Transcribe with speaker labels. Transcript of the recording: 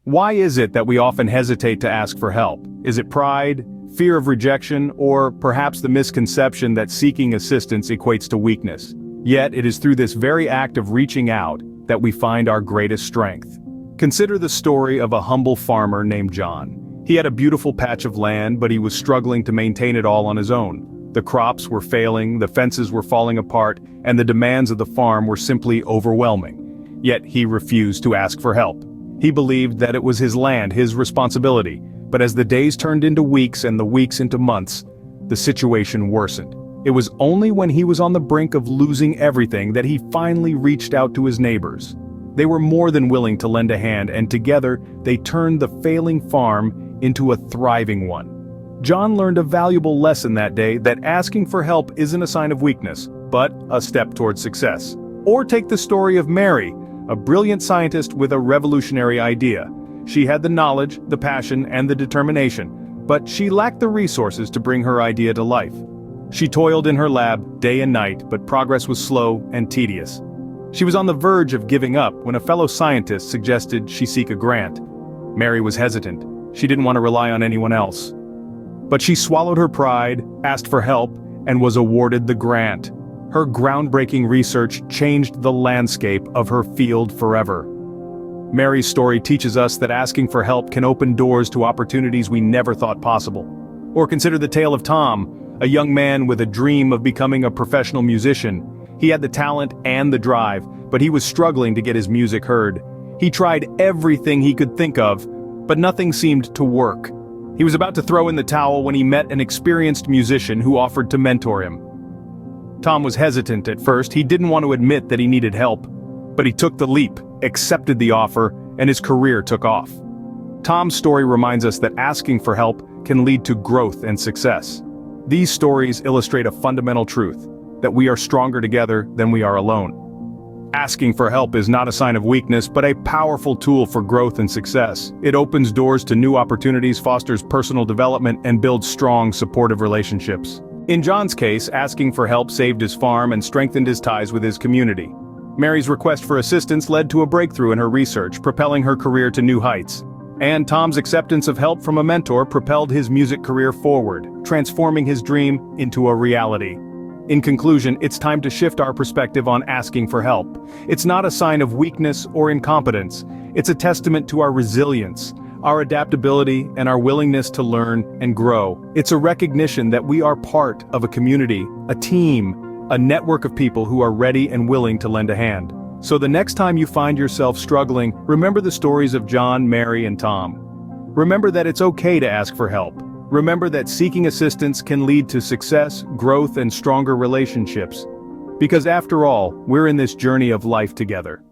Speaker 1: Why is it that we often hesitate to ask for help? Is it pride, fear of rejection, or perhaps the misconception that seeking assistance equates to weakness? Yet it is through this very act of reaching out that we find our greatest strength. Consider the story of a humble farmer named John. He had a beautiful patch of land, but he was struggling to maintain it all on his own. The crops were failing, the fences were falling apart, and the demands of the farm were simply overwhelming. Yet he refused to ask for help. He believed that it was his land, his responsibility. But as the days turned into weeks and the weeks into months, the situation worsened. It was only when he was on the brink of losing everything that he finally reached out to his neighbors. They were more than willing to lend a hand, and together they turned the failing farm into a thriving one. John learned a valuable lesson that day, that asking for help isn't a sign of weakness, but a step towards success. Or take the story of Mary, a brilliant scientist with a revolutionary idea. She had the knowledge, the passion, and the determination, but she lacked the resources to bring her idea to life. She toiled in her lab day and night, but progress was slow and tedious. She was on the verge of giving up when a fellow scientist suggested she seek a grant. Mary was hesitant. She didn't want to rely on anyone else. But she swallowed her pride, asked for help, and was awarded the grant. Her groundbreaking research changed the landscape of her field forever. Mary's story teaches us that asking for help can open doors to opportunities we never thought possible. Or consider the tale of Tom, a young man with a dream of becoming a professional musician. He had the talent and the drive, but he was struggling to get his music heard. He tried everything he could think of, but nothing seemed to work. He was about to throw in the towel when he met an experienced musician who offered to mentor him. Tom was hesitant at first. He didn't want to admit that he needed help, but he took the leap, accepted the offer, and his career took off. Tom's story reminds us that asking for help can lead to growth and success. These stories illustrate a fundamental truth, that we are stronger together than we are alone. Asking for help is not a sign of weakness, but a powerful tool for growth and success. It opens doors to new opportunities, fosters personal development, and builds strong, supportive relationships. In John's case, asking for help saved his farm and strengthened his ties with his community. Mary's request for assistance led to a breakthrough in her research, propelling her career to new heights. And Tom's acceptance of help from a mentor propelled his music career forward, transforming his dream into a reality. In conclusion, it's time to shift our perspective on asking for help. It's not a sign of weakness or incompetence. It's a testament to our resilience, our adaptability, and our willingness to learn and grow. It's a recognition that we are part of a community, a team, a network of people who are ready and willing to lend a hand. So the next time you find yourself struggling, remember the stories of John, Mary, and Tom. Remember that it's okay to ask for help. Remember that seeking assistance can lead to success, growth, and stronger relationships. Because after all, we're in this journey of life together.